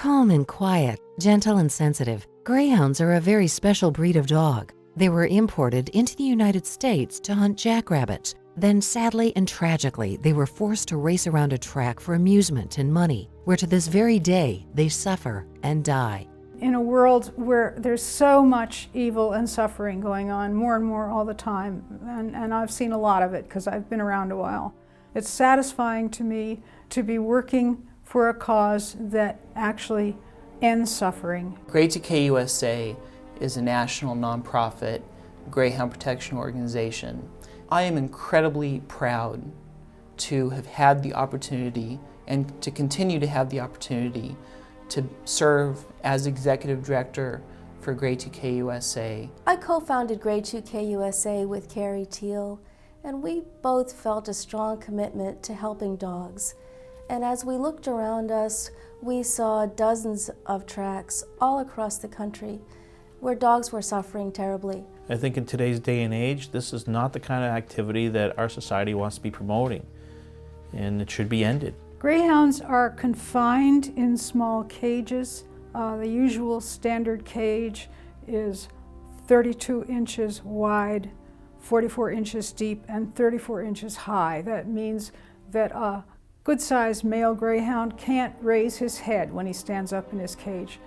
Calm and quiet, gentle and sensitive, Greyhounds are a very special breed of dog. They were imported into the United States to hunt jackrabbits. Then sadly and tragically, they were forced to race around a track for amusement and money, where to this very day, they suffer and die. In a world where there's so much evil and suffering going on, more and more all the time, and I've seen a lot of it because I've been around a while, it's satisfying to me to be working for a cause that actually ends suffering. GREY2K USA is a national nonprofit greyhound protection organization. I am incredibly proud to have had the opportunity and to continue to have the opportunity to serve as executive director for GREY2K USA. I co-founded GREY2K USA with Carrie Teal, and we both felt a strong commitment to helping dogs. And as we looked around us, we saw dozens of tracks all across the country where dogs were suffering terribly. I think in today's day and age, this is not the kind of activity that our society wants to be promoting, and it should be ended. Greyhounds are confined in small cages. The usual standard cage is 32 inches wide, 44 inches deep, and 34 inches high. That means that a good-sized male greyhound can't raise his head when he stands up in his cage.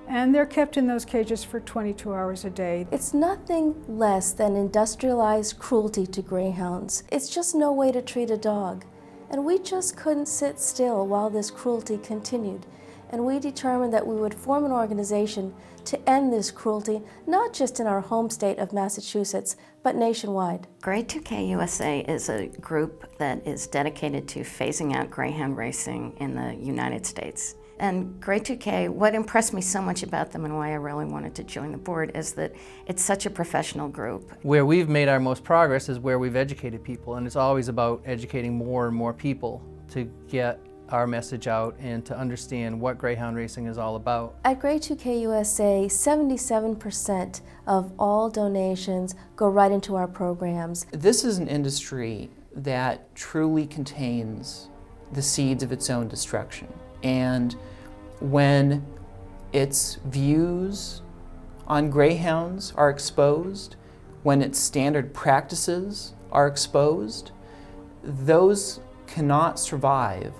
And they're kept in those cages for 22 hours a day. It's nothing less than industrialized cruelty to greyhounds. It's just no way to treat a dog. And we just couldn't sit still while this cruelty continued. And we determined that we would form an organization to end this cruelty, not just in our home state of Massachusetts, but nationwide. GREY2K USA is a group that is dedicated to phasing out greyhound racing in the United States. And GREY2K, what impressed me so much about them and why I really wanted to join the board is that it's such a professional group. Where we've made our most progress is where we've educated people, and it's always about educating more and more people to get our message out and to understand what greyhound racing is all about. At GREY2K USA, 77% of all donations go right into our programs. This is an industry that truly contains the seeds of its own destruction. And when its views on greyhounds are exposed, when its standard practices are exposed, those cannot survive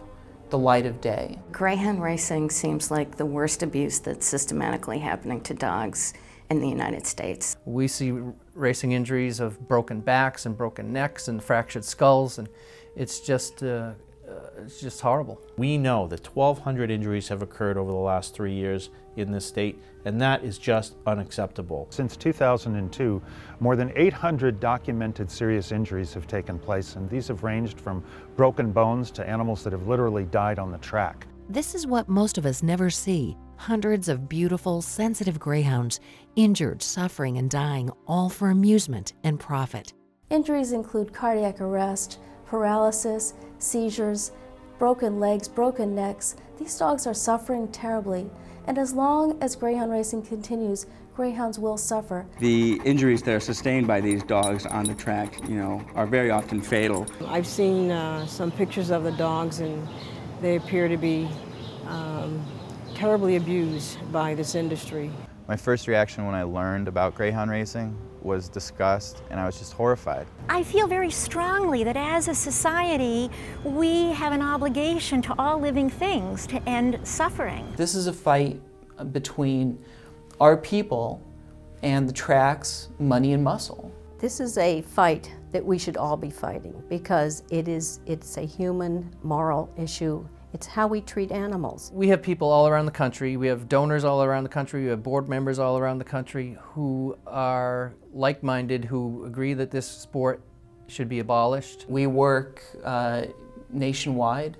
the light of day. Greyhound racing seems like the worst abuse that's systematically happening to dogs in the United States. We see racing injuries of broken backs and broken necks and fractured skulls, and it's just horrible. We know that 1,200 injuries have occurred over the last 3 years in this state, and that is just unacceptable. Since 2002, more than 800 documented serious injuries have taken place, and these have ranged from broken bones to animals that have literally died on the track. This is what most of us never see. Hundreds of beautiful, sensitive greyhounds, injured, suffering, and dying, all for amusement and profit. Injuries include cardiac arrest, paralysis, seizures, broken legs, broken necks. These dogs are suffering terribly, and as long as greyhound racing continues, greyhounds will suffer. The injuries that are sustained by these dogs on the track, are very often fatal. I've seen some pictures of the dogs, and they appear to be terribly abused by this industry. My first reaction when I learned about greyhound racing was disgust, and I was just horrified. I feel very strongly that as a society, we have an obligation to all living things to end suffering. This is a fight between our people and the track's money and muscle. This is a fight that we should all be fighting because it's a human moral issue. It's how we treat animals. We have people all around the country, we have donors all around the country, we have board members all around the country who are like-minded, who agree that this sport should be abolished. We work nationwide.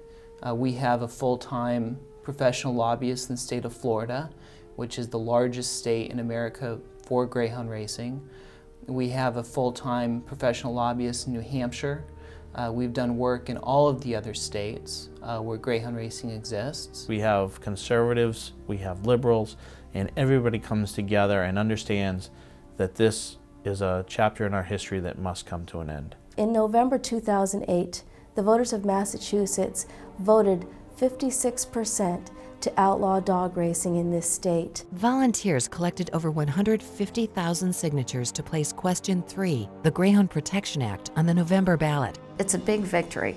We have a full-time professional lobbyist in the state of Florida, which is the largest state in America for greyhound racing. We have a full-time professional lobbyist in New Hampshire. We've done work in all of the other states where greyhound racing exists. We have conservatives, we have liberals, and everybody comes together and understands that this is a chapter in our history that must come to an end. In November 2008, the voters of Massachusetts voted 56% to outlaw dog racing in this state. Volunteers collected over 150,000 signatures to place Question 3, the Greyhound Protection Act, on the November ballot. It's a big victory.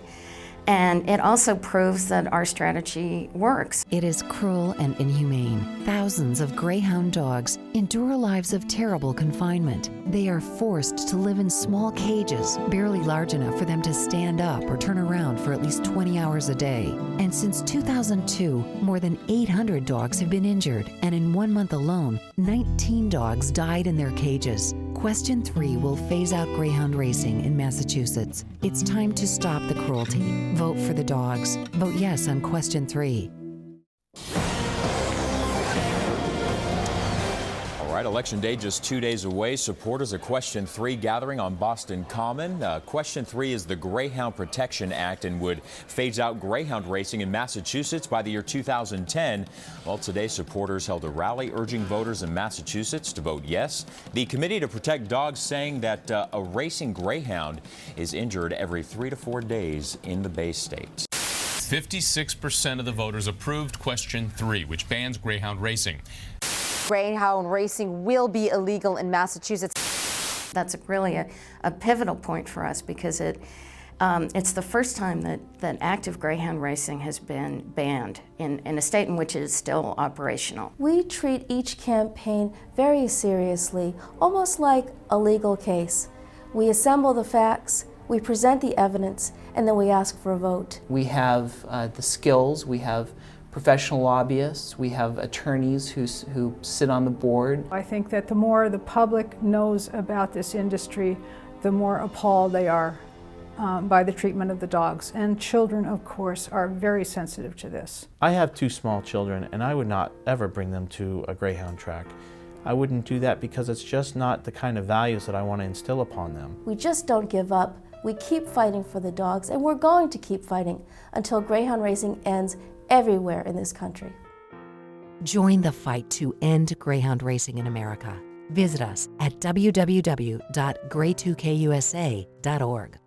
And it also proves that our strategy works. It is cruel and inhumane. Thousands of Greyhound dogs endure lives of terrible confinement. They are forced to live in small cages, barely large enough for them to stand up or turn around for at least 20 hours a day. And since 2002, more than 800 dogs have been injured, and in 1 month alone, 19 dogs died in their cages. Question 3 will phase out Greyhound racing in Massachusetts. It's time to stop the cruelty. Vote for the dogs. Vote yes on Question 3. All right, Election Day just 2 days away. Supporters of Question 3 gathering on Boston Common. Question 3 is the Greyhound Protection Act and would phase out Greyhound racing in Massachusetts by the year 2010. Well, today supporters held a rally urging voters in Massachusetts to vote yes. The Committee to Protect Dogs saying that a racing Greyhound is injured every 3 to 4 days in the Bay State. 56% of the voters approved Question 3, which bans Greyhound racing. Greyhound racing will be illegal in Massachusetts. That's really a pivotal point for us because it's the first time that active Greyhound racing has been banned in a state in which it is still operational. We treat each campaign very seriously, almost like a legal case. We assemble the facts, we present the evidence, and then we ask for a vote. We have the skills, we have professional lobbyists, we have attorneys who sit on the board. I think that the more the public knows about this industry, the more appalled they are by the treatment of the dogs. And children, of course, are very sensitive to this. I have 2 small children, and I would not ever bring them to a Greyhound track. I wouldn't do that because it's just not the kind of values that I want to instill upon them. We just don't give up. We keep fighting for the dogs, and we're going to keep fighting until Greyhound racing ends everywhere in this country. Join the fight to end Greyhound racing in America. Visit us at www.GREY2K USA.org.